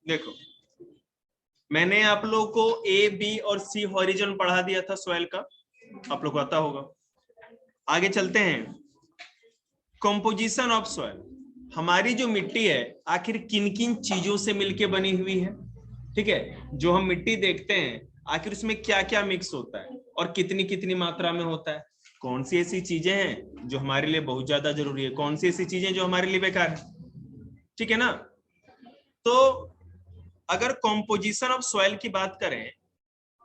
देखो, मैंने आप लोगों को ए, बी और सी हॉरिजन पढ़ा दिया था सॉइल का, आप लोग को पता होगा। आगे चलते हैं, कंपोजिशन ऑफ सॉइल। हमारी जो मिट्टी है आखिर किन किन चीजों से मिलके बनी हुई है, ठीक है। जो हम मिट्टी देखते हैं आखिर उसमें क्या क्या मिक्स होता है और कितनी कितनी मात्रा में होता है। कौन सी ऐसी चीजें हैं जो हमारे लिए बहुत ज्यादा जरूरी है, कौन सी ऐसी चीजें जो हमारे लिए बेकार है, ठीक है ना। तो अगर कंपोजिशन ऑफ सॉइल की बात करें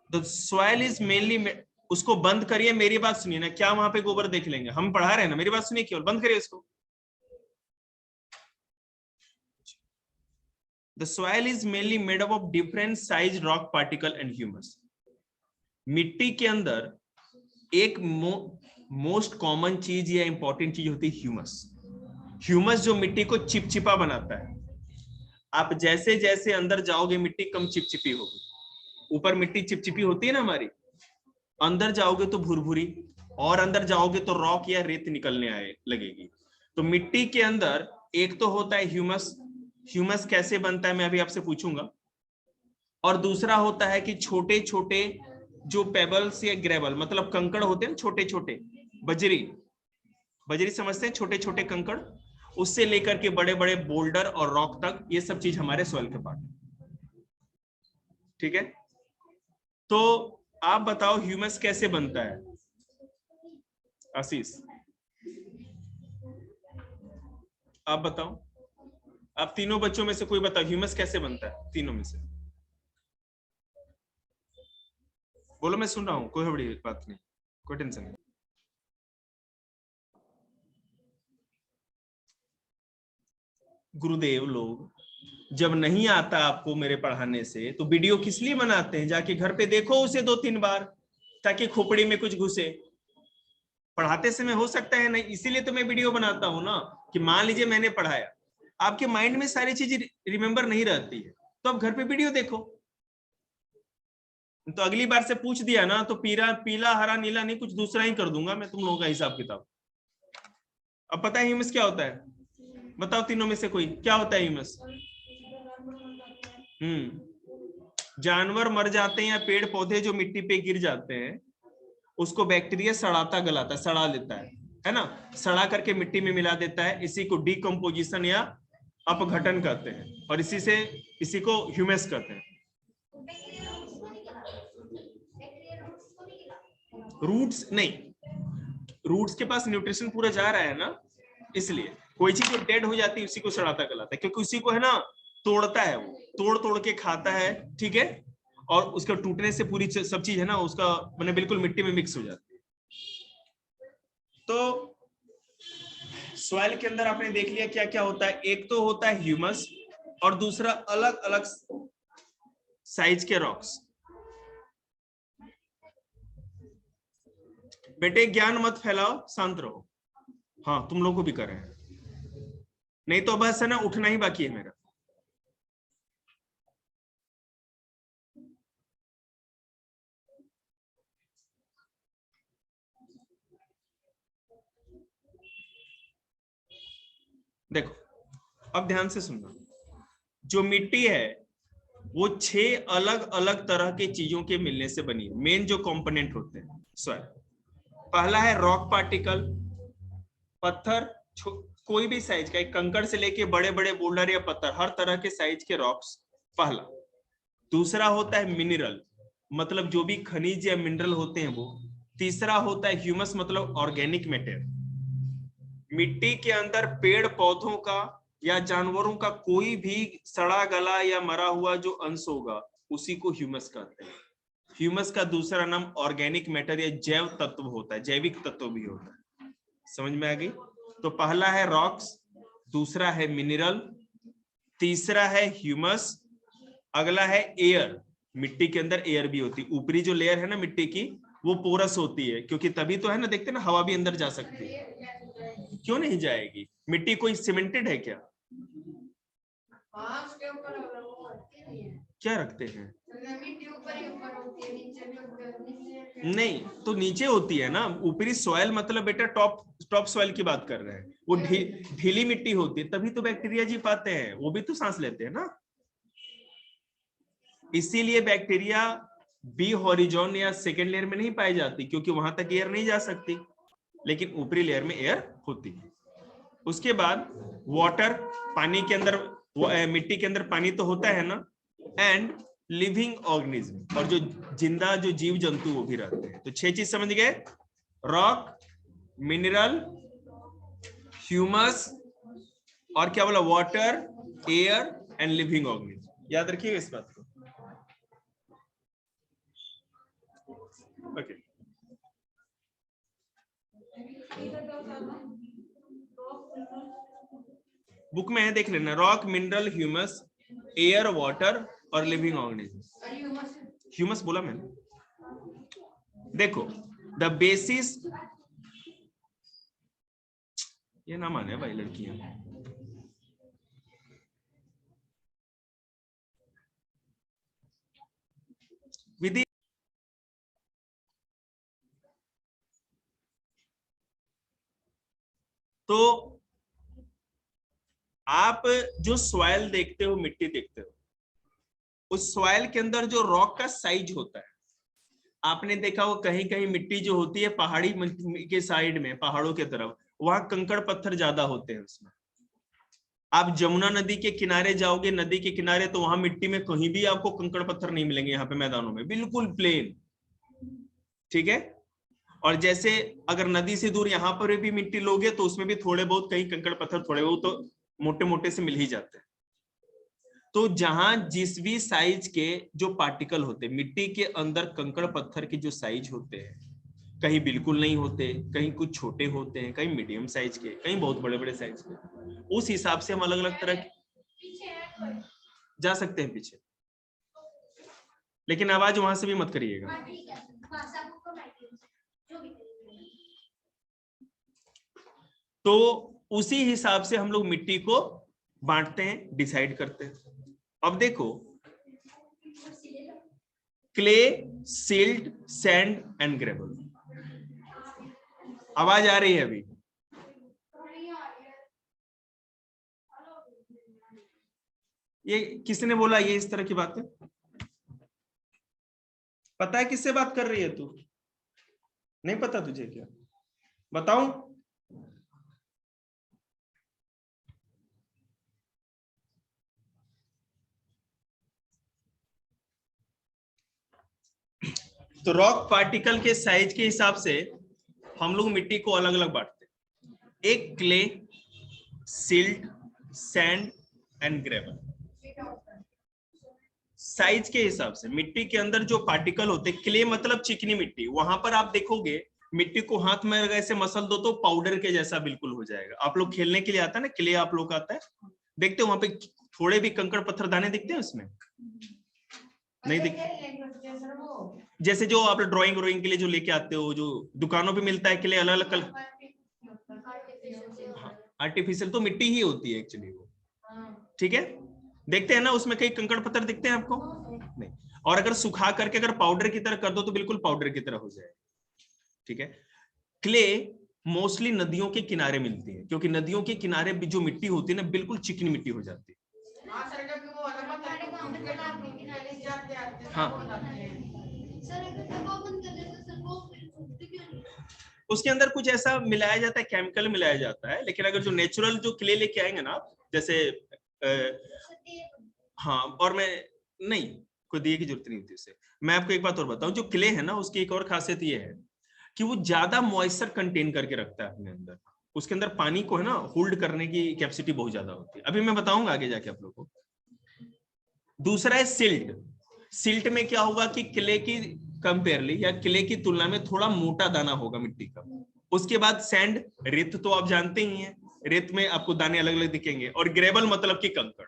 तो सॉइल इज मेनली, उसको बंद करिए, मेरी बात सुनिए ना, क्या वहां पे गोबर देख लेंगे, हम पढ़ा रहे हैं ना, मेरी बात सुनिए केवल, बंद करिए इसको। The soil is mainly made up of different sized rock particle and humus. मिट्टी के अंदर एक मोस्ट कॉमन चीज या इंपॉर्टेंट चीज होती है ह्यूमस। ह्यूमस जो मिट्टी को चिपचिपा बनाता है। आप जैसे जैसे अंदर जाओगे मिट्टी कम चिपचिपी होगी। ऊपर मिट्टी चिपचिपी होती है ना हमारी, अंदर जाओगे तो भुरभुरी, और अंदर जाओगे तो रॉक या रेत निकलने आए लगेगी। तो मिट्टी के अंदर एक तो होता है ह्यूमस। ह्यूमस कैसे बनता है मैं अभी आपसे पूछूंगा। और दूसरा होता है कि छोटे छोटे जो पेबल्स या ग्रेवल, मतलब कंकड़ होते हैं छोटे छोटे, बजरी, बजरी समझते हैं, छोटे छोटे कंकड़, उससे लेकर के बड़े बड़े बोल्डर और रॉक तक, ये सब चीज हमारे सॉइल के पार्ट है, ठीक है। तो आप बताओ ह्यूमस कैसे बनता है, आशीष आप बताओ। आप तीनों बच्चों में से कोई बताओ ह्यूमस कैसे बनता है, तीनों में से बोलो, मैं सुन रहा हूं, कोई बड़ी बात नहीं, कोई टेंशन नहीं। गुरुदेव लोग जब नहीं आता आपको मेरे पढ़ाने से तो वीडियो किस लिए बनाते हैं, जाके घर पे देखो उसे 2-3 बार, ताकि खोपड़ी में कुछ घुसे। पढ़ाते समय हो सकता है नहीं, इसीलिए तो मैं वीडियो बनाता हूं ना, कि मान लीजिए मैंने पढ़ाया, आपके माइंड में सारी चीजें रिमेंबर नहीं रहती है, तो आप घर पे वीडियो देखो। तो अगली बार से पूछ दिया ना तो पीला पीला हरा नीला नहीं, कुछ दूसरा ही कर दूंगा मैं तुम लोगों का हिसाब किताब। अब पता है ह्यूमस क्या होता है, बताओ तीनों में से कोई, क्या होता है ह्यूमस। जानवर मर जाते हैं या पेड़ पौधे जो मिट्टी पे गिर जाते हैं, उसको बैक्टीरिया सड़ाता गलाता, सड़ा लेता है ना, सड़ा करके मिट्टी में मिला देता है, इसी को डिकम्पोजिशन या अपघटन कहते हैं, और इसी को ह्यूमस कहते हैं। रूट्स नहीं, रूट्स के पास न्यूट्रिशन पूरा जा रहा है ना, इसलिए कोई चीज जो डेड हो जाती है उसी को सड़ाता गलाता है, क्योंकि उसी को है ना तोड़ता है, वो तोड़ तोड़ के खाता है, ठीक है, और उसका टूटने से पूरी सब चीज है ना उसका मैंने बिल्कुल मिट्टी में मिक्स हो जाती है। तो सॉइल के अंदर आपने देख लिया क्या क्या होता है, एक तो होता है ह्यूमस और दूसरा अलग अलग साइज के रॉक्स। बेटे ज्ञान मत फैलाओ, शांत रहो। हाँ तुम लोग को भी कर रहे हैं, नहीं तो बस है ना उठना ही बाकी है मेरा। देखो अब ध्यान से सुनना, जो मिट्टी है वो 6 अलग अलग तरह के चीजों के मिलने से बनी है। मेन जो कंपोनेंट होते हैं सॉइल, पहला है रॉक पार्टिकल, पत्थर, कोई भी साइज का, एक कंकड़ से लेके बड़े बड़े बोल्डर या पत्थर, हर तरह के साइज के रॉक्स, पहला। दूसरा होता है मिनरल, मतलब जो भी खनिज या मिनरल होते हैं वो। तीसरा होता है ह्यूमस, मतलब ऑर्गेनिक मैटर, मिट्टी के अंदर पेड़ पौधों का या जानवरों का कोई भी सड़ा गला या मरा हुआ जो अंश होगा उसी को ह्यूमस कहते हैं। ह्यूमस का दूसरा नाम ऑर्गेनिक मैटर या जैव तत्व होता है, जैविक तत्व भी होता है। समझ में आ गई। तो पहला है रॉक्स, दूसरा है मिनरल, तीसरा है ह्यूमस, अगला है एयर। मिट्टी के अंदर एयर भी होती है, ऊपरी जो लेयर है ना मिट्टी की वो पोरस होती है, क्योंकि तभी तो है ना, देखते ना हवा भी अंदर जा सकती है, क्यों नहीं जाएगी, मिट्टी कोई सीमेंटेड है क्या, क्या रखते हैं, नहीं तो नीचे होती है ना, ऊपरी सॉइल मतलब बेटा टॉप टॉप सॉइल की बात कर रहे हैं, वो ढीली मिट्टी होती है, तभी तो बैक्टीरिया जी पाते हैं, वो भी तो सांस लेते हैं ना। इसीलिए बैक्टीरिया बी हॉरिजॉन या सेकेंड लेयर में नहीं पाई जाती, क्योंकि वहां तक एयर नहीं जा सकती, लेकिन ऊपरी लेयर में एयर होती है। उसके बाद वाटर, पानी के अंदर, मिट्टी के अंदर पानी तो होता है ना, एंड लिविंग ऑर्गेनिज्म, और जो जिंदा जो जीव जंतु वो भी रहते हैं। तो 6 चीज समझ गए, रॉक, मिनरल, ह्यूमस, और क्या बोला, water, air and living organism. याद रखिएगा इस बात को। ओके, बुक में है, देख लेना, rock, mineral, humus, air, water और लिविंग ऑर्गेनिज्म। ह्यूमस बोला मैंने। देखो, द बेसिस, ये ना माने भाई लड़कियां, विधि। तो आप जो सॉइल देखते हो, मिट्टी देखते हो, उस सॉइल के अंदर जो रॉक का साइज होता है, आपने देखा वो कहीं कहीं मिट्टी जो होती है पहाड़ी के साइड में, पहाड़ों के तरफ, वहां कंकड़ पत्थर ज्यादा होते हैं उसमें। आप जमुना नदी के किनारे जाओगे, नदी के किनारे, तो वहां मिट्टी में कहीं भी आपको कंकड़ पत्थर नहीं मिलेंगे, यहाँ पे मैदानों में बिल्कुल प्लेन, ठीक है। और जैसे अगर नदी से दूर यहाँ पर भी मिट्टी लोगे तो उसमें भी थोड़े बहुत कहीं कंकड़ पत्थर थोड़े बहुत तो मोटे मोटे से मिल ही जाते हैं। तो जहां जिस भी साइज के जो पार्टिकल होते हैं मिट्टी के अंदर, कंकड़ पत्थर के जो साइज होते हैं, कहीं बिल्कुल नहीं होते, कहीं कुछ छोटे होते हैं, कहीं मीडियम साइज के, कहीं बहुत बड़े बड़े साइज के, उस हिसाब से हम अलग अलग तरह के जा सकते हैं पीछे, लेकिन आवाज वहां से भी मत करिएगा। तो उसी हिसाब से हम लोग मिट्टी को बांटते हैं, डिसाइड करते हैं। अब देखो, clay, silt, sand and gravel. आवाज आ रही है अभी? ये किसने बोला ये इस तरह की बातें? पता है किससे बात कर रही है तू? नहीं पता तुझे क्या? बताऊं? तो रॉक पार्टिकल के साइज के हिसाब से हम लोग मिट्टी को अलग अलग बांटते हैं। एक clay, silt, sand and gravel. Size के हिसाब से मिट्टी के अंदर जो पार्टिकल होते हैं, क्ले मतलब चिकनी मिट्टी, वहां पर आप देखोगे मिट्टी को हाथ में अगर ऐसे मसल दो तो पाउडर के जैसा बिल्कुल हो जाएगा। आप लोग खेलने के लिए आता है ना, क्ले आप लोग आता है, देखते हो वहां पे थोड़े भी कंकड़ पत्थर दाने दिखते हैं उसमें? नहीं दिखते। जैसे जो आप ड्राइंग के लिए जो लेके आते हो, जो दुकानों पे मिलता है क्ले अलग अलग कलर, आर्टिफिशियल तो मिट्टी ही होती है एक्चुअली वो, ठीक है। देखते हैं ना उसमें कई कंकड़ पत्थर दिखते हैं आपको? नहीं। और अगर सुखा करके अगर पाउडर की तरह कर दो तो बिल्कुल पाउडर की तरह हो जाएगा, ठीक है। क्ले मोस्टली नदियों के किनारे मिलती है, क्योंकि नदियों के किनारे जो मिट्टी होती है ना, बिल्कुल चिकनी मिट्टी हो जाती है। हाँ, उसके अंदर कुछ ऐसा मिलाया जाता है, केमिकल मिलाया जाता है, लेकिन अगर जो नेचुरल जो क्ले लेके आएंगे ना आप, जैसे हाँ, और मैं नहीं, कोई दिए की जरूरत नहीं होती उससे। मैं आपको एक बात और बताऊं, जो क्ले है ना उसकी एक और खासियत ये है कि वो ज्यादा मॉइस्चर कंटेन करके रखता है अपने अंदर। उसके अंदर पानी को है ना होल्ड करने की कैपेसिटी बहुत ज्यादा होती है, अभी मैं बताऊंगा आगे जाके आप लोगों को। दूसरा है सिल्ट। सिल्ट में क्या होगा कि क्ले की कंपेयरली या क्ले की तुलना में थोड़ा मोटा दाना होगा मिट्टी का। उसके बाद सैंड, रेत तो आप जानते ही हैं, रेत में आपको दाने अलग अलग दिखेंगे। और ग्रेवल मतलब कि कंकड़।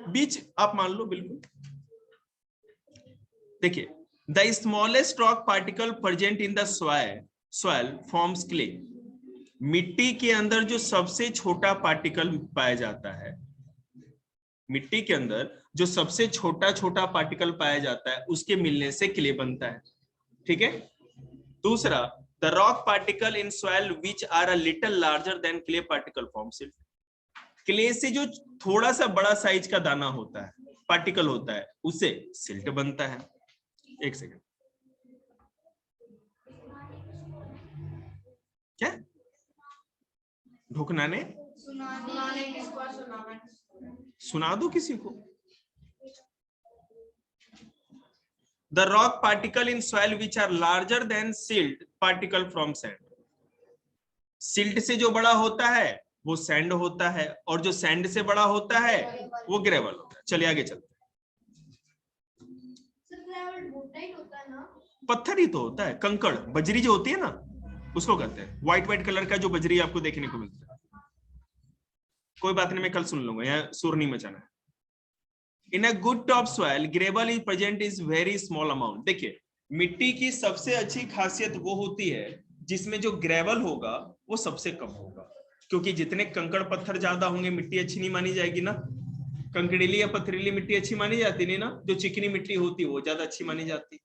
बीच आप मान लो बिल्कुल। देखिए, the smallest rock particle present in the soil forms clay. मिट्टी के अंदर जो सबसे छोटा पार्टिकल पाया जाता है, मिट्टी के अंदर जो सबसे छोटा छोटा पार्टिकल पाया जाता है, उसके मिलने से क्ले बनता है, ठीक है। दूसरा, the rock particle in soil which are a little larger than clay particle form silt. Clay से जो थोड़ा सा बड़ा साइज का दाना होता है, पार्टिकल होता है उससे सिल्ट बनता है। एक सेकेंड, क्या ढुकना ने सुना दो किसी को। The rock particle in soil which are larger than silt particle from sand. Silt से जो बड़ा होता है वो सैंड होता है, और जो सैंड से बड़ा होता है वो ग्रेवल होता है। चलिए आगे चलते हैं। पत्थर ही तो होता है, कंकड़, बजरी जो होती है ना उसको कहते हैं। व्हाइट व्हाइट कलर का जो बजरी आपको देखने को मिलता है। कोई बात नहीं, मैं कल सुन लूंगा, यहाँ सुर नहीं मचाना है। In a good top soil gravel is present is very small amount. देखिए मिट्टी की सबसे अच्छी खासियत वो होती है जिसमें जो ग्रेवल होगा वो सबसे कम होगा, क्योंकि जितने कंकड़ पत्थर ज्यादा होंगे मिट्टी अच्छी नहीं मानी जाएगी ना। कंकड़ीली या पथरीली मिट्टी अच्छी मानी जाती नहीं ना, जो चिकनी मिट्टी होती है वो ज्यादा अच्छी मानी जाती।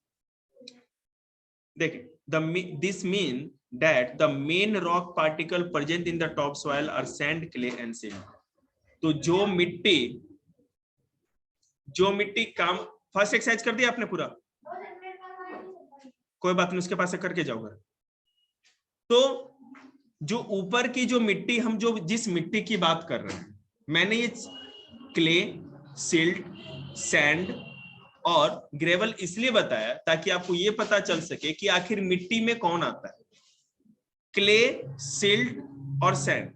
देखिए this mean that the main rock particle present in the top soil are sand, clay and silt। तो जो मिट्टी काम फर्स्ट एक्सरसाइज कर दिया आपने पूरा, कोई बात नहीं उसके पास से करके जाओगे। तो जो ऊपर की जो मिट्टी, हम जो जिस मिट्टी की बात कर रहे हैं, मैंने ये क्ले, सिल्ट, सैंड और ग्रेवल इसलिए बताया ताकि आपको ये पता चल सके कि आखिर मिट्टी में कौन आता है, क्ले, सिल्ट और सैंड।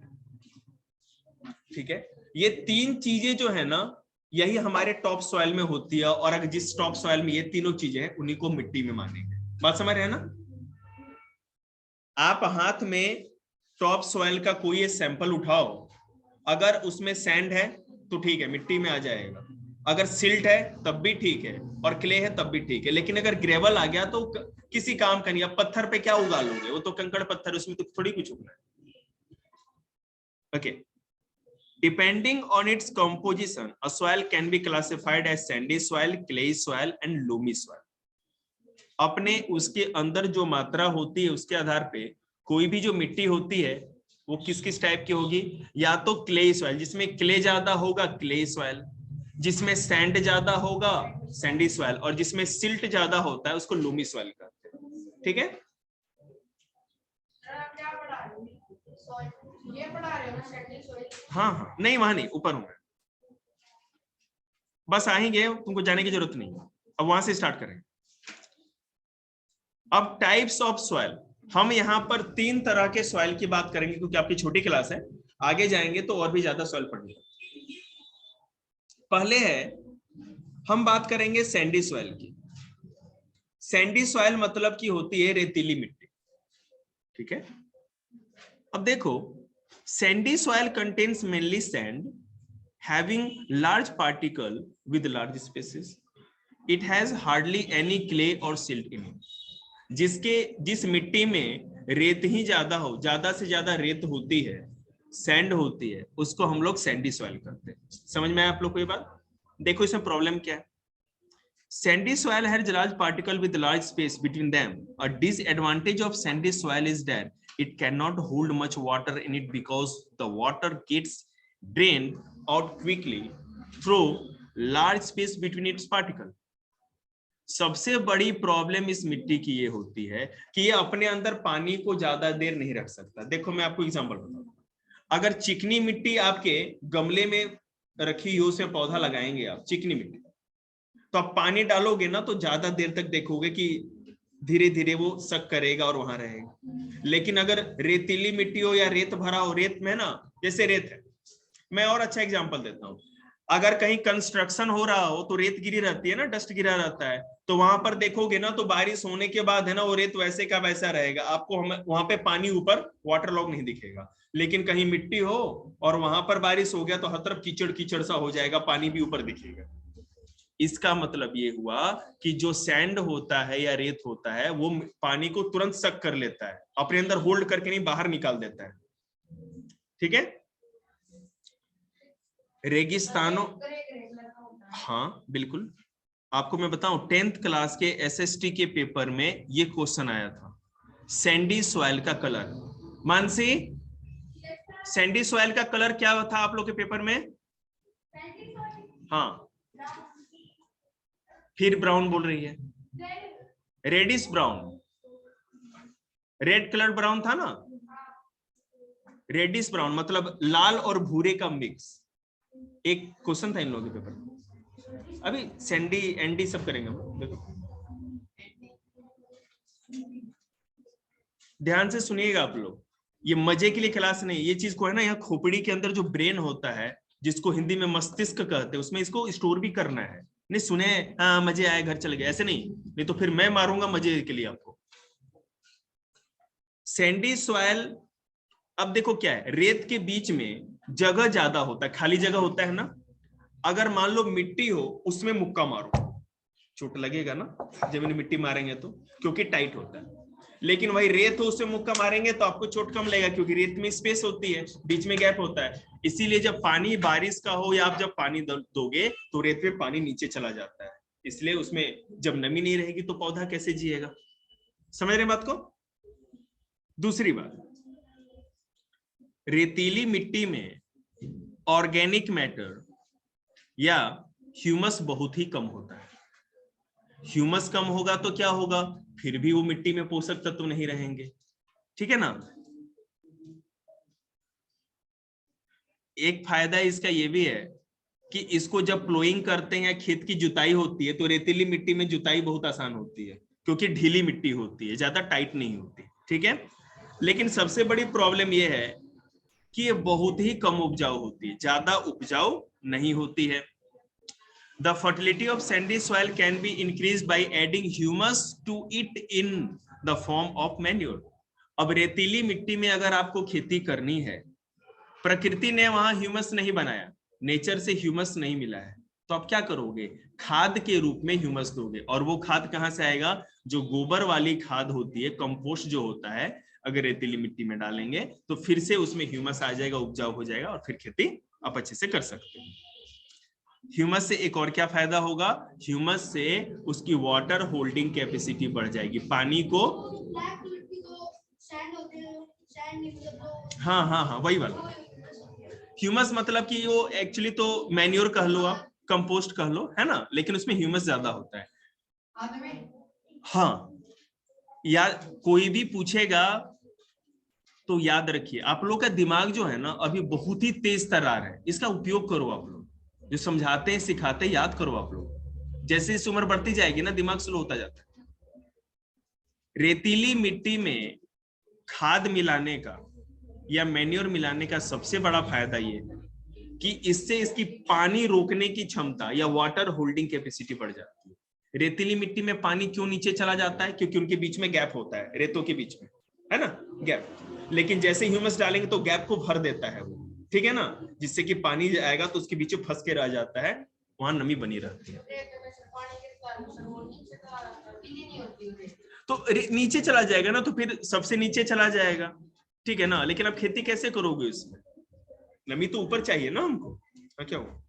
ठीक है, ये तीन चीजें जो है ना यही हमारे टॉप सॉइल में होती है, और अगर जिस टॉप सॉइल में ये तीनों चीजें हैं उन्हीं को मिट्टी में मानेंगे। बात समझ रहे हैं ना? आप हाथ में टॉप सॉइल का कोई सैंपल उठाओ, अगर उसमें सैंड है तो ठीक है मिट्टी में आ जाएगा, अगर सिल्ट है तब भी ठीक है, और क्ले है तब भी ठीक है। लेकिन अगर ग्रेवल आ गया तो किसी काम का नहीं। अब पत्थर पे क्या उगा लोगे, वो तो कंकड़ पत्थर, उसमें तो थोड़ी कुछ उगना है। Okay, depending on its composition a soil can be classified as sandy soil, clay soil and loamy soil। अपने उसके अंदर जो मात्रा होती है उसके आधार पे कोई भी जो मिट्टी होती है वो किस किस टाइप की होगी, या तो क्ले सॉइल जिसमें क्ले ज्यादा होगा क्ले सॉइल, जिसमें सैंड ज्यादा होगा सैंडी सॉइल, और जिसमें सिल्ट ज्यादा होता है उसको लूमी सॉइल कहते हैं। ठीक है, हाँ हाँ, नहीं वहां नहीं, ऊपर हूं मैं, बस आ ही गए, तुमको जाने की जरूरत नहीं। अब वहां से स्टार्ट करें। अब टाइप्स ऑफ सॉइल, हम यहां पर तीन तरह के सॉइल की बात करेंगे क्योंकि आपकी छोटी क्लास है, आगे जाएंगे तो और भी ज्यादा सॉइल पढ़ेंगे। पहले है हम बात करेंगे सैंडी सॉइल की। सैंडी सॉइल मतलब की होती है रेतीली मिट्टी। ठीक है, अब देखो sandy soil contains mainly sand having large particle with large spaces, it has hardly any clay or silt in it। जिस मिट्टी में रेत ही ज्यादा हो, ज्यादा से ज्यादा रेत होती है, सैंड होती है, उसको हम लोग सैंडी सॉइल करते हैं। समझ में आया आप लोग को ये बात? देखो इसमें प्रॉब्लम क्या है। Sandy soil has large particle with large space between them। A disadvantage of sandy soil is that it cannot hold much water in it because the water gets drained out quickly through large space between its particle। सबसे बड़ी problem इस मिट्टी की ये होती है कि ये अपने अंदर पानी को ज्यादा देर नहीं रख सकता। देखो मैं आपको एग्जांपल बताता हूं, अगर चिकनी मिट्टी आपके गमले में रखी हो, उसमें पौधा लगाएंगे आप, चिकनी मिट्टी, तो आप पानी डालोगे ना तो ज्यादा देर तक देखोगे कि धीरे धीरे वो सक करेगा और वहां रहेगा। लेकिन अगर रेतीली मिट्टी हो या रेत भरा हो, रेत में ना, जैसे रेत है, मैं और अच्छा एग्जांपल देता हूं, अगर कहीं कंस्ट्रक्शन हो रहा हो तो रेत गिरी रहती है ना, डस्ट गिरा रहता है, तो वहां पर देखोगे ना तो बारिश होने के बाद है ना वो रेत वैसे का वैसा रहेगा, आपको वहां पे पानी ऊपर वाटर लॉग नहीं दिखेगा। लेकिन कहीं मिट्टी हो और वहां पर बारिश हो गया तो हर तरफ कीचड़ कीचड़ सा हो जाएगा, पानी भी ऊपर दिखेगा। इसका मतलब ये हुआ कि जो सैंड होता है या रेत होता है वो पानी को तुरंत सक कर लेता है, अपने अंदर होल्ड करके नहीं बाहर निकाल देता है। ठीक है, रेगिस्तानों, हाँ बिल्कुल, आपको मैं बताऊं 10th क्लास के एसएसटी के पेपर में ये क्वेश्चन आया था, सैंडी सॉइल का कलर। मानसी, सैंडी सॉइल का कलर क्या था आप लोग के पेपर में? हाँ, फिर ब्राउन बोल रही है, reddish brown, red colour brown था ना, रेडिश ब्राउन मतलब लाल और भूरे का मिक्स। एक क्वेश्चन था इन लोगों के पेपर में, अभी सैंडी एंडी सब करेंगे देखो, ध्यान से सुनिएगा आप लोग, ये मजे के लिए क्लास नहीं, ये चीज को है ना, यहाँ खोपड़ी के अंदर जो ब्रेन होता है जिसको हिंदी में मस्तिष्क कहते हैं, उसमें इसको स्टोर भी करना है। नहीं सुने हाँ मजे आए घर चले गए, ऐसे नहीं तो फिर मैं मारूंगा मजे के लिए आपको। सैंडी सॉइल, अब देखो क्या है, रेत के बीच में जगह ज्यादा होता है, खाली जगह होता है ना, अगर मान लो मिट्टी हो उसमें मुक्का मारो चोट लगेगा ना, जब मिट्टी मारेंगे तो, क्योंकि टाइट होता है। लेकिन वही रेत हो उसमें मुक्का मारेंगे तो आपको चोट कम लगेगा, क्योंकि रेत में स्पेस होती है, बीच में गैप होता है। इसीलिए जब पानी बारिश का हो या आप जब पानी दोगे तो रेत में पानी नीचे चला जाता है, इसलिए उसमें जब नमी नहीं रहेगी तो पौधा कैसे जिएगा। समझ रहे बात को। दूसरी बात, रेतीली मिट्टी में ऑर्गेनिक मैटर या ह्यूमस बहुत ही कम होता है। ह्यूमस कम होगा तो क्या होगा, फिर भी वो मिट्टी में पोषक तत्व नहीं रहेंगे, ठीक है ना। एक फायदा इसका ये भी है कि इसको जब प्लोइंग करते हैं, खेत की जुताई होती है, तो रेतीली मिट्टी में जुताई बहुत आसान होती है, क्योंकि ढीली मिट्टी होती है, ज्यादा टाइट नहीं होती, ठीक है। लेकिन सबसे बड़ी प्रॉब्लम यह है कि ये बहुत ही कम उपजाऊ होती है, ज्यादा उपजाऊ नहीं होती है। The fertility of sandy soil can be increased by adding humus to it in the form of manure. अब रेतीली मिट्टी में अगर आपको खेती करनी है, प्रकृति ने वहां ह्यूमस नहीं बनाया, नेचर से ह्यूमस नहीं मिला है, तो आप क्या करोगे, खाद के रूप में ह्यूमस दोगे। और वो खाद कहां से आएगा, जो गोबर वाली खाद होती है, कंपोस्ट जो होता है, अगर रेतीली मिट्टी में डालेंगे तो फिर से उसमें ह्यूमस आ जाएगा, उपजाऊ हो जाएगा, और फिर खेती आप अच्छे से कर सकते हैं। ह्यूमस से एक और क्या फायदा होगा, ह्यूमस से उसकी वाटर होल्डिंग कैपेसिटी बढ़ जाएगी, पानी को, हाँ हाँ हाँ वही वाला ह्यूमस, मतलब कि वो एक्चुअली तो मैन्योर कह लो आप, कंपोस्ट कह लो, है ना, लेकिन उसमें ह्यूमस ज्यादा होता है। हाँ, या कोई भी पूछेगा तो याद रखिए, आप लोग का दिमाग जो है ना अभी बहुत ही तेज तर्रार है, इसका उपयोग करो आप लोग, जो समझाते हैं सिखाते हैं याद करो आप लोग, जैसे इस उम्र बढ़ती जाएगी ना दिमाग स्लो होता जाता है। रेतीली मिट्टी में खाद मिलाने का या मैन्योर मिलाने का सबसे बड़ा फायदा ये है कि इससे इसकी पानी रोकने की क्षमता या वाटर होल्डिंग कैपेसिटी बढ़ जाती है। रेतीली मिट्टी में पानी क्यों नीचे चला जाता है, क्योंकि उनके बीच में गैप होता है, रेतों के बीच में, है ना, गैप। लेकिन जैसे ह्यूमस डालेंगे तो गैप को भर देता है वो, ठीक है ना, जिससे कि पानी आएगा तो उसके बीच में फंस के रह जाता है, वहां नमी बनी रहती है, तो नीचे चला जाएगा ना, तो फिर सबसे नीचे चला जाएगा, ठीक है ना। लेकिन अब खेती कैसे करोगे, इसमें नमी तो ऊपर चाहिए ना हमको, क्या हो,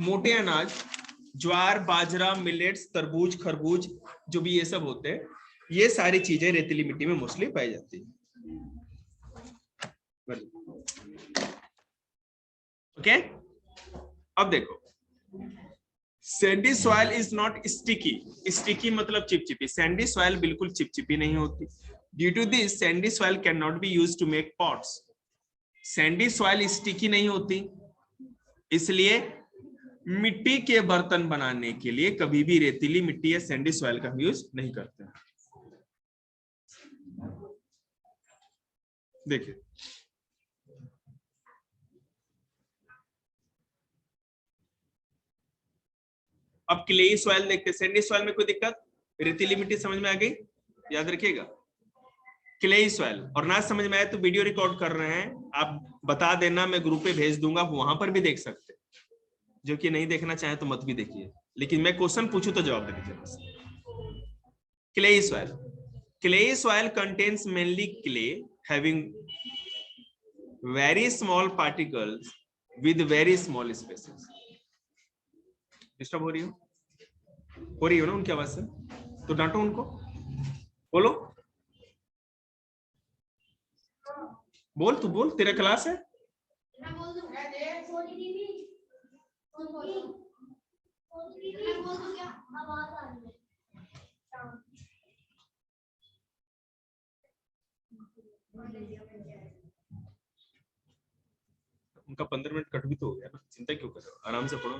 मोटे अनाज, ज्वार बाजरा मिलेट्स तरबूज खरबूज, जो भी ये सब होते हैं, ये सारी चीजें रेतीली मिट्टी में मोस्टली पाई जाती है। ओके, अब देखो, sandy soil is not sticky, sticky मतलब चिपचिपी, सैंडी सॉइल बिल्कुल चिपचिपी नहीं होती। Due to this sandy soil can not be used to make pots, sandy soil sticky नहीं होती, इसलिए मिट्टी के बर्तन बनाने के लिए कभी भी रेतीली मिट्टी या सैंडी सॉइल का यूज नहीं करते हैं। देखिए, अब क्लेई सॉइल देखते हैं, सैंडी सॉइल में कोई दिक्कत, रेतीली मिट्टी समझ में आ गई, याद रखिएगा। क्लेई सॉइल, और ना समझ में आए तो वीडियो रिकॉर्ड कर रहे हैं, आप बता देना, मैं ग्रुप पे भेज दूंगा, वहां पर भी देख सकते हैं, जो कि नहीं देखना चाहे तो मत भी देखिए, लेकिन मैं क्वेश्चन पूछूं तो जवाब दे दीजिए। Clayey soil, clay soil contains mainly clay having very small particles with very small spaces. Disturb हो रही हो ना उनकी आवाज से, तो डांटो उनको, बोलो, बोल, तू बोल, तेरा क्लास है। उनका 15 मिनट कट भी तो हो गया ना, चिंता क्यों कर रहे हो, आराम से पढ़ो।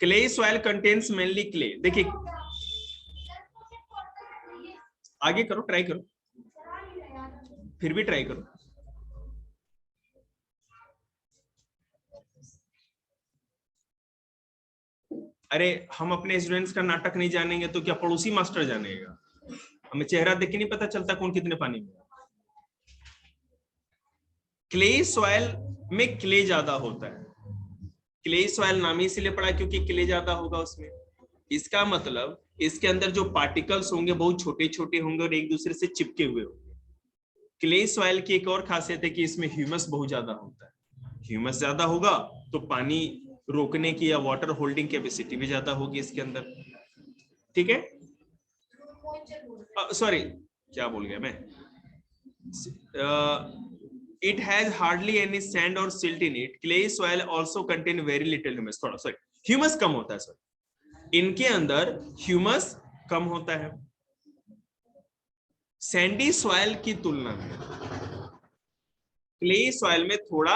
Clay soil contains mainly clay. देखिए आगे करो, ट्राई करो, फिर भी ट्राई करो। अरे हम अपने स्टूडेंट्स का नाटक नहीं जानेंगे तो क्या पड़ोसी मास्टर जानेगा? हमें चेहरा देख के नहीं पता चलता कौन कितने पानी में। क्ले सॉइल में क्ले ज्यादा होता है। क्ले सॉइल नाम ही इसलिए पड़ा क्योंकि क्ले ज्यादा होगा उसमें। इसका मतलब इसके अंदर जो पार्टिकल्स होंगे बहुत छोटे छोटे होंगे और एक दूसरे से चिपके हुए होंगे। क्ले सॉइल की एक और खासियत है कि इसमें ह्यूमस बहुत ज्यादा होता है। ह्यूमस ज्यादा होगा तो पानी रोकने की या वाटर होल्डिंग कैपेसिटी भी ज्यादा होगी इसके अंदर। ठीक है, सॉरी क्या बोल गया मैं। It has hardly any sand or silt in it. Clay soil also contain very little humus. थोड़ा सॉरी ह्यूमस कम होता है, सॉरी इनके अंदर ह्यूमस कम होता है सैंडी सॉइल की तुलना में। क्ले सॉइल में थोड़ा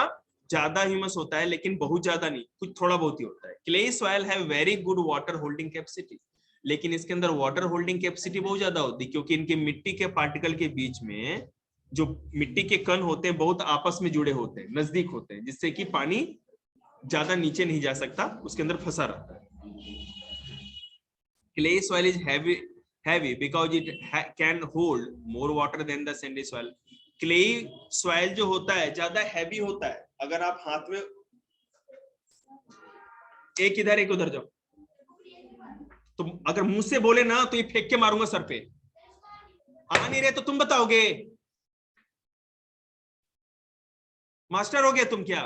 ज्यादा ह्यूमस होता है लेकिन बहुत ज्यादा नहीं, कुछ थोड़ा बहुत ही होता है। Clay soil have very good water holding capacity, लेकिन इसके अंदर वाटर होल्डिंग कैपेसिटी बहुत ज्यादा होती है क्योंकि इनके मिट्टी के पार्टिकल के बीच में जो मिट्टी के कण होते हैं बहुत आपस में जुड़े होते हैं, नजदीक होते हैं, जिससे कि पानी ज्यादा नीचे नहीं जा सकता, उसके अंदर फंसा रहता है। Clay soil is heavy because it can hold more water than the sandy soil. Clay soil जो होता है ज्यादा हैवी होता है। अगर आप हाथ में एक इधर एक उधर जाओ तो अगर मुंह से बोले ना तो ये फेंक के मारूंगा सर पे। आ नहीं रहे तो तुम बताओगे मास्टर हो गए तुम क्या?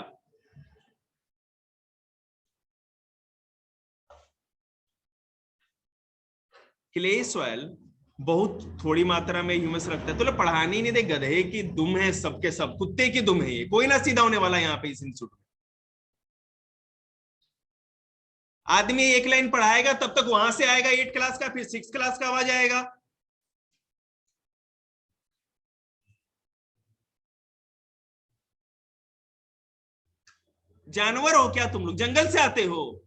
क्ले सॉइल बहुत थोड़ी मात्रा में ह्यूमस रखता है। तो पढ़ाने ही नहीं दे, गधे की दुम है सबके सब, कुत्ते की दुम है ये, कोई ना सीधा होने वाला यहाँ पे इस इंस्टीट्यूट में। आदमी एक लाइन पढ़ाएगा तब तक वहां से आएगा 8 क्लास का, फिर 6 क्लास का आवाज आएगा। जानवर हो क्या तुम लोग, जंगल से आते हो?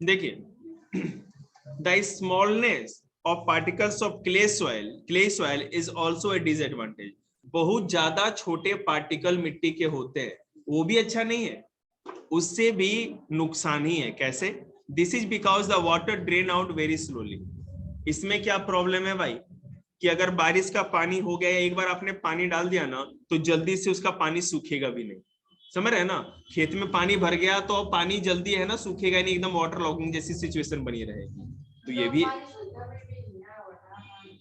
देखिए the smallness of particles of clay soil is also a disadvantage. बहुत ज्यादा छोटे पार्टिकल मिट्टी के होते हैं, वो भी अच्छा नहीं है, उससे भी नुकसान ही है। कैसे? This is because the water drain out very slowly. इसमें क्या प्रॉब्लम है भाई कि अगर बारिश का पानी हो गया, एक बार आपने पानी डाल दिया ना तो जल्दी से उसका पानी सूखेगा भी नहीं। समझ रहे हैं ना? खेत में पानी भर गया तो पानी जल्दी है ना सूखेगा नहीं, एकदम वाटर लॉगिंग जैसी सिचुएशन बनी रहेगी। तो ये भी,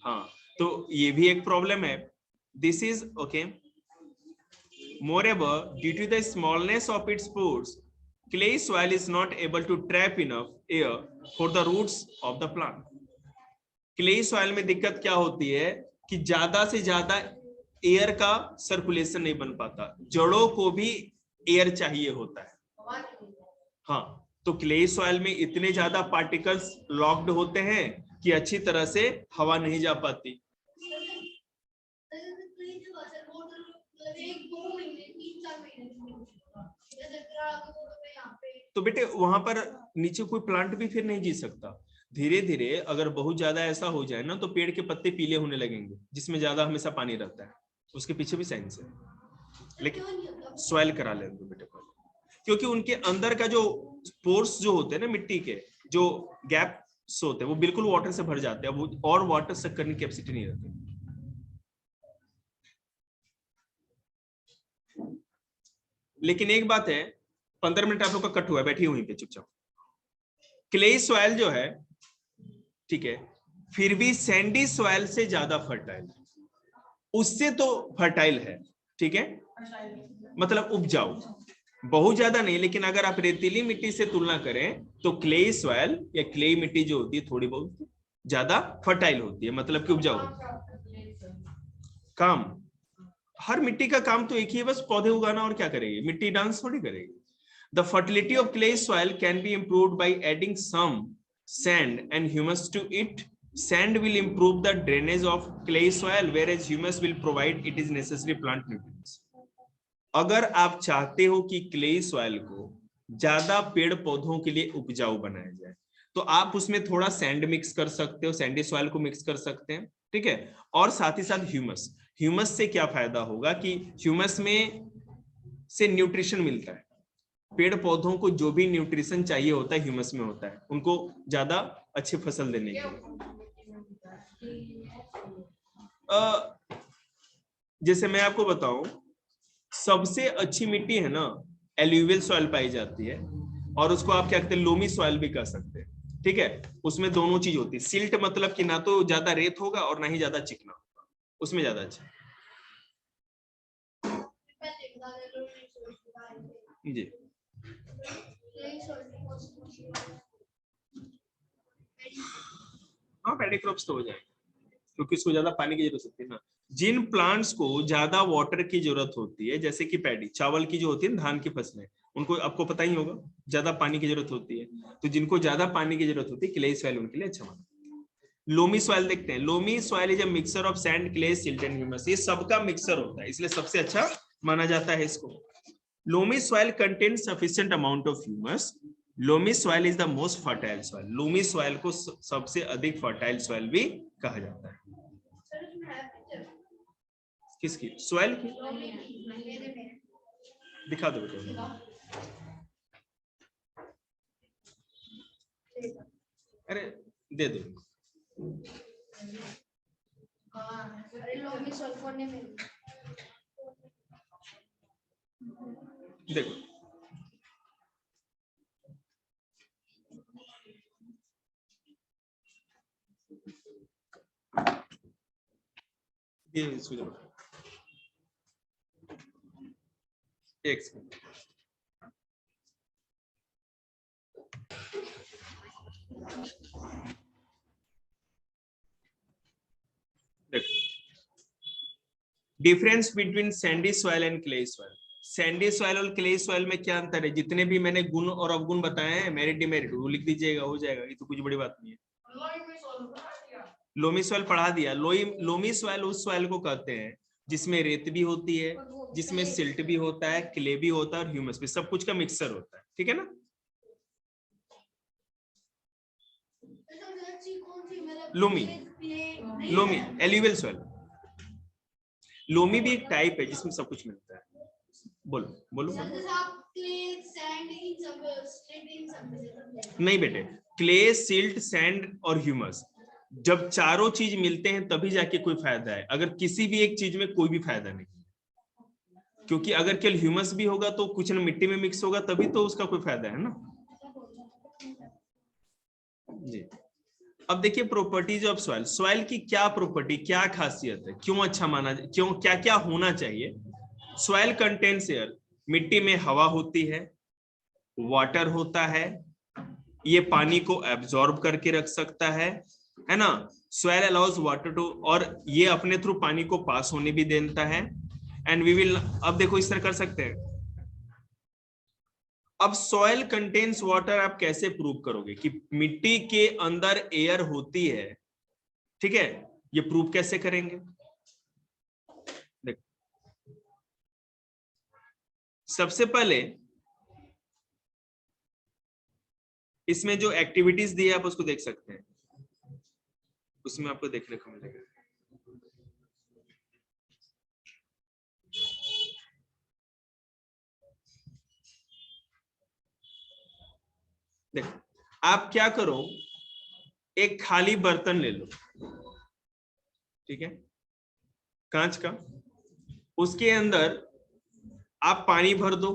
हाँ तो ये भी एक प्रॉब्लम है। This is okay. Moreover, due to the smallness of its pores, clay soil is not able to trap enough air for the roots of the plant. Clay soil में दिक्कत क्या होती है कि ज्यादा से ज्यादा एयर का सर्कुलेशन नहीं बन पाता, जड़ों को भी एयर चाहिए होता है। हाँ तो क्ले सॉइल में इतने ज्यादा पार्टिकल्स लॉक्ड होते हैं कि अच्छी तरह से हवा नहीं जा पाती। तो बेटे वहां पर नीचे कोई प्लांट भी फिर नहीं जी सकता। धीरे धीरे अगर बहुत ज्यादा ऐसा हो जाए ना तो पेड़ के पत्ते पीले होने लगेंगे, जिसमें ज्यादा हमेशा पानी रहता है। उसके पीछे भी साइंस है, लेकिन सॉइल करा लेंगे बेटे पहले, क्योंकि उनके अंदर का जो पोर्स जो होते हैं ना मिट्टी के, जो गैप्स होते हैं वो बिल्कुल वाटर से भर जाते हैं, वो और वाटर सक करने की कैपेसिटी नहीं रहती। लेकिन एक बात है, 15 मिनट आप लोग का कट हुआ है, बैठिए वहीं पे चुपचाप। क्ले सॉइल जो है, ठीक है, फिर भी सैंडी सॉइल से ज्यादा फर्टाइल है। उससे तो फर्टाइल है, ठीक है, मतलब उपजाऊ, बहुत ज्यादा नहीं, लेकिन अगर आप रेतीली मिट्टी से तुलना करें तो क्ले सॉइल या क्ले मिट्टी जो होती है थोड़ी बहुत ज्यादा फर्टाइल होती है, मतलब कि उपजाऊ होती है। काम, हर मिट्टी का काम तो एक ही है, बस पौधे उगाना, और क्या करेगी मिट्टी, डांस थोड़ी करेगी। The fertility of clay soil can be improved by adding some sand and humus to it. Sand will improve the drainage of clay soil, whereas humus will provide it is necessary plant nutrients. अगर आप चाहते हो कि clay soil को ज्यादा पेड़ पौधों के लिए उपजाऊ बनाया जाए, तो आप उसमें थोड़ा सैंड मिक्स कर सकते हो, सैंडी सॉइल को मिक्स कर सकते हैं, ठीक है, और साथ ही साथ ह्यूमस। ह्यूमस से क्या फायदा होगा कि ह्यूमस में से न्यूट्रिशन मिलता है, पेड़ पौधों को जो भी न्यूट्रिशन चाहिए होता है ह्यूमस में होता है, उनको ज्यादा अच्छी फसल देने के लिए। जैसे मैं आपको बताऊं, सबसे अच्छी मिट्टी है ना एल्यूवियल सॉइल पाई जाती है, और उसको आप क्या कहते हैं लोमी सॉइल भी कह सकते हैं, ठीक है। उसमें दोनों चीज होती है, सिल्ट मतलब कि ना तो ज्यादा रेत होगा और ना ही ज्यादा चिकना होगा, उसमें ज्यादा अच्छा जी। हाँ पैडी क्रॉप्स तो हो जाएगा, क्योंकि उसको ज्यादा पानी की जरूरत होती है ना। जिन प्लांट्स को ज्यादा वाटर की जरूरत होती है, जैसे कि पैडी, चावल की जो होती है धान की फसलें, उनको आपको पता ही होगा ज्यादा पानी की जरूरत होती है, तो जिनको ज्यादा पानी की जरूरत होती है क्ले सॉइल उनके लिए अच्छा माना। लोमी सॉइल देखते हैं, loamy soil is a mixture of sand, clay, silt and humus, ये सबका मिक्सचर होता है, इसलिए सबसे अच्छा माना जाता है इसको। Loamy soil contains sufficient amount of humus, loamy soil is the most fertile soil, loamy soil को सबसे अधिक फर्टाइल सॉइल भी कहा जाता है। किसकी सॉइल की, दिखा दो बेटा, अरे दे दो, देखो ये एक सेकंड, देखो difference between Sandy soil and clay soil. Sandy soil और क्ले सॉइल में क्या अंतर है, जितने भी मैंने गुण और अवगुण बताए हैं, मेरिट डिमेरिट, वो लिख दीजिएगा, हो जाएगा, ये तो कुछ बड़ी बात नहीं है। लोमी सॉइल पढ़ा दिया। लोमी सॉइल उस सॉइल को कहते हैं जिसमें रेत भी होती है, जिसमें सिल्ट भी होता है, क्ले भी होता है और ह्यूमस भी, सब कुछ का मिक्सचर होता है, ठीक है ना। Loamy, loamy alluvial soil, loamy भी एक टाइप है जिसमें सब कुछ मिलता है। बोलो बोलो, नहीं बेटे, क्ले, सिल्ट, सैंड और ह्यूमस, जब चारों चीज मिलते हैं तभी जाके कोई फायदा है, अगर किसी भी एक चीज में कोई भी फायदा नहीं, क्योंकि अगर केवल ह्यूमस भी होगा तो कुछ ना मिट्टी में मिक्स होगा, तभी तो उसका कोई फायदा है ना जी। अब देखिए प्रॉपर्टीज ऑफ सॉइल, सॉइल की क्या प्रॉपर्टी, क्या खासियत है, क्यों अच्छा माना, क्यों क्या क्या होना चाहिए। सॉइल कंटेन्स एयर, मिट्टी में हवा होती है, वाटर होता है, ये पानी को एब्जॉर्ब करके रख सकता है ना। सॉइल अलाउज वाटर टू, और ये अपने थ्रू पानी को पास होने भी देता है। एंड वी विल, अब देखो इस तरह कर सकते हैं। अब सॉइल कंटेन्स वाटर आप कैसे प्रूव करोगे कि मिट्टी के अंदर एयर होती है, ठीक है, ये प्रूव कैसे करेंगे। देखो सबसे पहले इसमें जो एक्टिविटीज दी है आप उसको देख सकते हैं, उसमें आपको देखने को मिलेगा। देखो आप क्या करो, एक खाली बर्तन ले लो, ठीक है, कांच का, उसके अंदर आप पानी भर दो।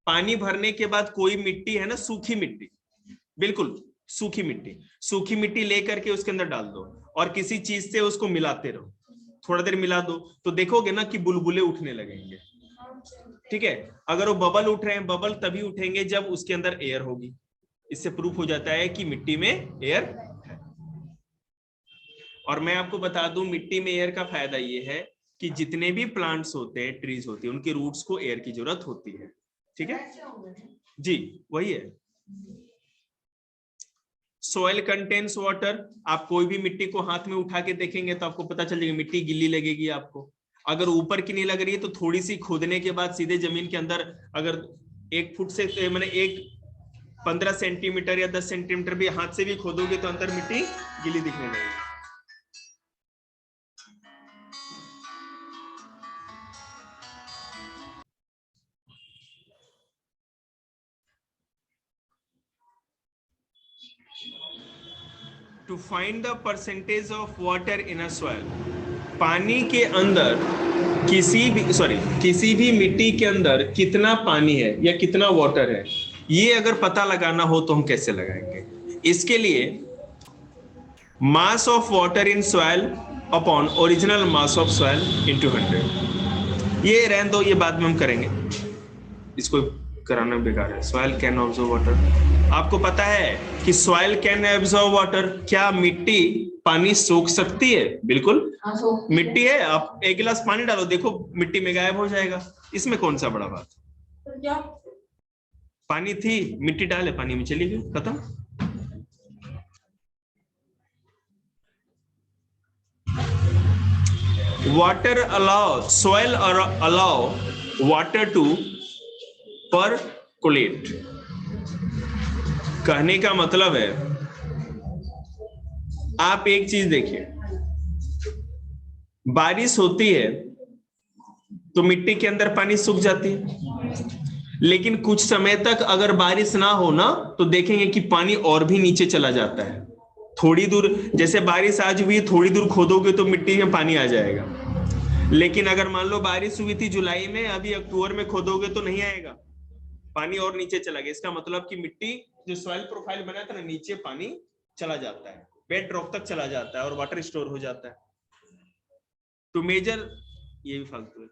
पानी भरने के बाद कोई मिट्टी है ना, सूखी मिट्टी, बिल्कुल सूखी मिट्टी, सूखी मिट्टी लेकर के उसके अंदर डाल दो और किसी चीज से उसको मिलाते रहो, थोड़ा देर मिला दो तो देखोगे ना कि बुलबुले उठने लगेंगे। ठीक है, अगर वो बबल उठ रहे हैं, बबल तभी उठेंगे जब उसके अंदर एयर होगी। इससे प्रूफ हो जाता है कि मिट्टी में एयर है। और मैं आपको बता दूं, मिट्टी में एयर का फायदा ये है कि जितने भी प्लांट्स होते हैं, ट्रीज होती है, उनके रूट्स को एयर की जरूरत होती है। ठीक है जी, वही है। Soil contains water. आप कोई भी मिट्टी को हाथ में उठा के देखेंगे तो आपको पता चल जाएगा, मिट्टी गीली लगेगी आपको। अगर ऊपर की नहीं लग रही है तो थोड़ी सी खोदने के बाद सीधे जमीन के अंदर अगर 1 फुट से मैंने 15 सेंटीमीटर या 10 सेंटीमीटर भी हाथ से भी खोदोगे तो अंदर मिट्टी गीली दिखने लगेगी। To find the percentage of water in a soil, पानी के अंदर किसी भी मिट्टी के अंदर कितना पानी है या कितना वाटर है, ये अगर पता लगाना हो तो हम कैसे लगाएंगे? इसके लिए mass of water in soil upon original mass of soil into 100। ये रहने दो, ये बाद में हम करेंगे, इसको कराना बेकार है। Soil can observe water. आपको पता है कि सॉइल कैन ऑब्जर्व वाटर। क्या मिट्टी पानी सोख सकती है? बिल्कुल। मिट्टी है, आप 1 गिलास पानी डालो, देखो मिट्टी में गायब हो जाएगा। इसमें कौन सा बड़ा बात? पानी थी, मिट्टी डाले, पानी में चली गई, खत्म। soil allow water to percolate। कहने का मतलब है, आप एक चीज देखिए, बारिश होती है तो मिट्टी के अंदर पानी सूख जाती है, लेकिन कुछ समय तक अगर बारिश ना हो ना तो देखेंगे कि पानी और भी नीचे चला जाता है। थोड़ी दूर, जैसे बारिश आज हुई, थोड़ी दूर खोदोगे तो मिट्टी में पानी आ जाएगा। लेकिन अगर मान लो बारिश हुई थी जुलाई में, अभी अक्टूबर में खोदोगे तो नहीं आएगा, पानी और नीचे चला गया। इसका मतलब कि मिट्टी जो सॉइल प्रोफाइल बना था ना, नीचे पानी चला जाता है, बेड रॉक तक चला जाता है और वाटर स्टोर हो जाता है। टू मेजर, ये भी फालतू है।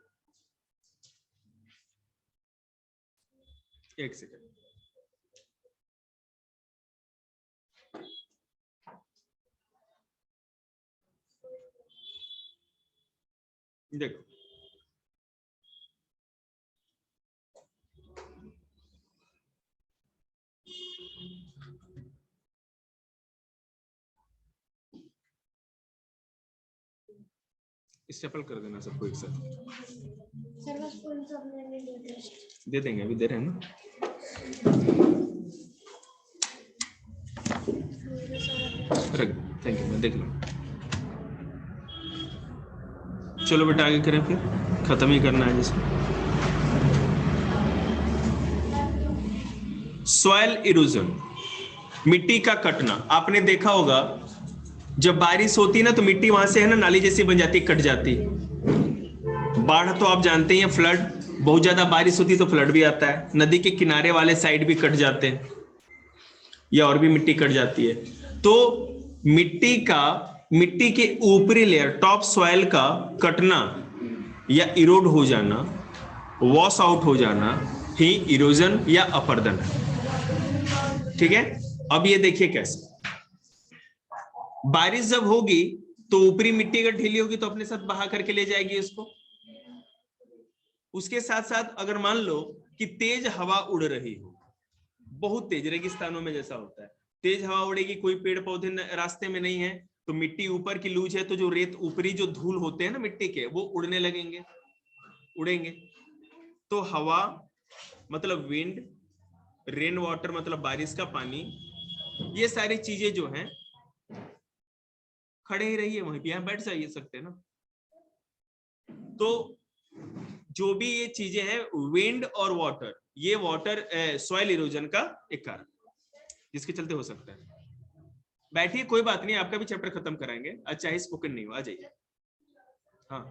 एक सेकंड, देखो स्टेपल कर देना सबको एक साथ। दे देंगे, अभी दे रहे हैं ना। थैंक यू, मैं देख लूँ। चलो बेटा आगे करें, फिर खत्म ही करना है जिसको। सॉइल इरोजन, मिट्टी का कटना। आपने देखा होगा जब बारिश होती है ना तो मिट्टी वहां से है ना नाली जैसी बन जाती, कट जाती। बाढ़ तो आप जानते ही हैं, फ्लड, बहुत ज्यादा बारिश होती है तो फ्लड भी आता है। नदी के किनारे वाले साइड भी कट जाते हैं या और भी मिट्टी कट जाती है। तो मिट्टी के ऊपरी लेयर, टॉप सॉइल का कटना या इरोड हो जाना, वॉश आउट हो जाना ही इरोजन या अपर्दन है। ठीक है, अब ये देखिए कैसे। बारिश जब होगी तो ऊपरी मिट्टी अगर ढीली होगी तो अपने साथ बहा करके ले जाएगी उसको। उसके साथ साथ अगर मान लो कि तेज हवा उड़ रही हो, बहुत तेज, रेगिस्तानों में जैसा होता है, तेज हवा उड़ेगी, कोई पेड़ पौधे रास्ते में नहीं है, तो मिट्टी ऊपर की लूज है, तो जो रेत ऊपरी जो धूल होते हैं ना मिट्टी के, वो उड़ने लगेंगे, उड़ेंगे। तो हवा मतलब विंड, रेन वाटर मतलब बारिश का पानी, ये सारी चीजें जो हैं खड़े ही रहिए वहीं पे, यहां बैठ जाइए सकते हैं ना। तो जो भी ये चीजें हैं, विंड और वाटर, ये वाटर सॉइल इरोजन का एक कारण जिसके चलते हो सकता है। बैठिए, कोई बात नहीं, आपका भी चैप्टर खत्म कराएंगे, अच्छा ही स्पोकन नहीं हो, आ जाइए। हाँ,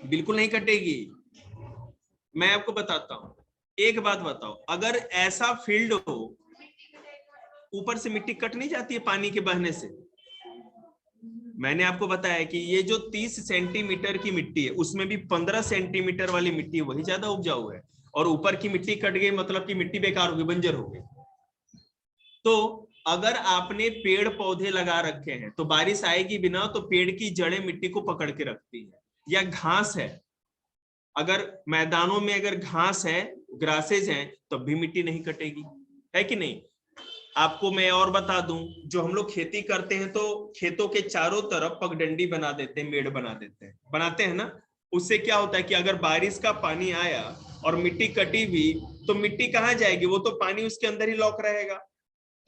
बिल्कुल नहीं कटेगी। मैं आपको बताता हूं, एक बात बताओ, अगर ऐसा फील्ड हो, ऊपर से मिट्टी कट नहीं जाती है पानी के बहने से? मैंने आपको बताया कि ये जो 30 सेंटीमीटर की मिट्टी है उसमें भी 15 सेंटीमीटर वाली मिट्टी वही ज्यादा उपजाऊ है, और ऊपर की मिट्टी कट गई मतलब कि मिट्टी बेकार हो गई, बंजर हो गई। तो अगर आपने पेड़ पौधे लगा रखे हैं तो बारिश आएगी बिना, तो पेड़ की जड़ें मिट्टी को पकड़ के रखती है। या घास है, अगर मैदानों में अगर घास है, ग्रासेज हैं, तब भी मिट्टी नहीं कटेगी, है कि नहीं। आपको मैं और बता दूं, जो हम लोग खेती करते हैं तो खेतों के चारों तरफ पगडंडी बना देते हैं, मेड़ बना देते हैं, बनाते हैं ना। उससे क्या होता है कि अगर बारिश का पानी आया और मिट्टी कटी हुई, तो मिट्टी कहाँ जाएगी, वो तो पानी उसके अंदर ही लॉक रहेगा,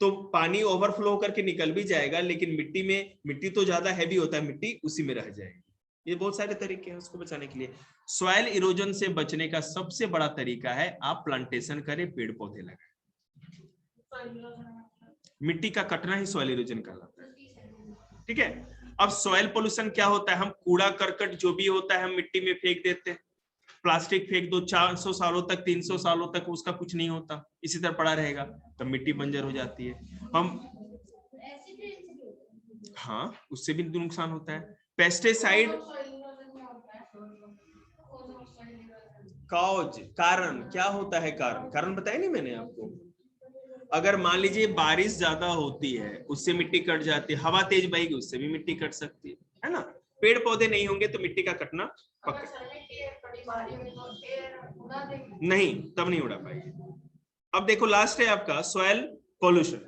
तो पानी ओवरफ्लो करके निकल भी जाएगा, लेकिन मिट्टी तो ज्यादा हैवी होता है, मिट्टी उसी में रह जाएगी। ये बहुत सारे तरीके हैं उसको बचाने के लिए। सॉइल इरोजन से बचने का सबसे बड़ा तरीका है आप प्लांटेशन करें, पेड़ पौधे लगाएं। मिट्टी का कटना ही सॉइल इरोजन कहलाता है, ठीक है। अब सॉइल पोल्यूशन क्या होता है, हम कूड़ा करकट जो भी होता है हम मिट्टी में फेंक देते हैं। प्लास्टिक फेंक दो, 400 सालों तक 300 सालों तक उसका कुछ नहीं होता, इसी तरह पड़ा रहेगा, तब मिट्टी बंजर हो जाती है। हम हाँ, उससे भी नुकसान होता है। पेस्टिसाइड कॉज, कारण क्या होता है, कारण बताया नहीं मैंने आपको। अगर मान लीजिए बारिश ज्यादा होती है उससे मिट्टी कट जाती है, हवा तेज बहेगी उससे भी मिट्टी कट सकती है ना। पेड़ पौधे नहीं होंगे तो मिट्टी का कटना पक्का नहीं, तब नहीं उड़ा पाएगी। अब देखो लास्ट है आपका soil pollution.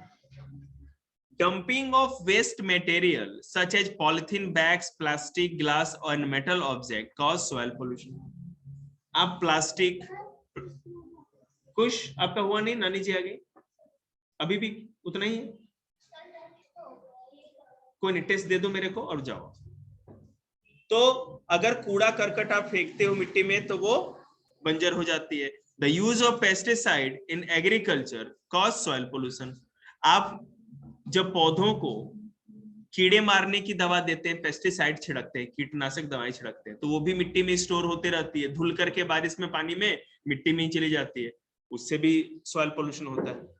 Dumping of waste material such as polythene bags, plastic, glass और metal object cause soil pollution. आप प्लास्टिक, कुछ आपका हुआ नहीं, नानी जी आ गई, अभी भी उतना ही है, कोई नहीं, टेस्ट दे दो मेरे को और जाओ। तो अगर कूड़ा करकट आप फेंकते हो मिट्टी में तो वो बंजर हो जाती है। The use of pesticide in agriculture cause soil pollution. आप जब पौधों को कीड़े मारने की दवा देते हैं, पेस्टिसाइड छिड़कते हैं, कीटनाशक दवाएं छिड़कते हैं, तो वो भी मिट्टी में स्टोर होते रहती है, धुल करके बारिश में पानी में मिट्टी में ही चली जाती है, उससे भी सॉइल पोल्यूशन होता है।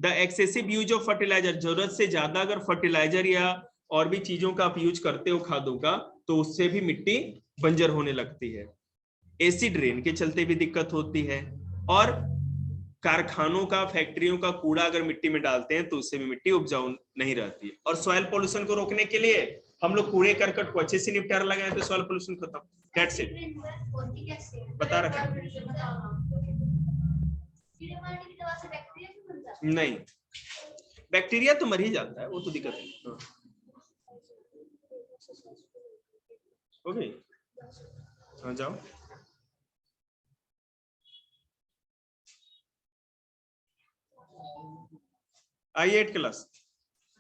The excessive use of fertiliser, जरूरत से ज्यादा अगर फर्टिलाइजर या और भी चीजों का आप यूज करते हो खादों का, तो उससे भी मिट्टी बंजर होने लगती है। एसिड रेन के चलते भी दिक्कत होती है, और कारखानों का, फैक्ट्रियों का कूड़ा अगर मिट्टी में डालते हैं तो उससे भी मिट्टी उपजाऊ नहीं रहती है। और सॉइल पोल्यूशन को रोकने के लिए हम लोग कूड़े करकट को अच्छे से निपटारा लगाए तो सॉइल पोल्यूशन खत्म। दैट्स इट, बता रखा नहीं, बैक्टीरिया तो मर ही जाता है, वो तो दिक्कत है। ओके, हाँ जाओ। आई 8 क्लास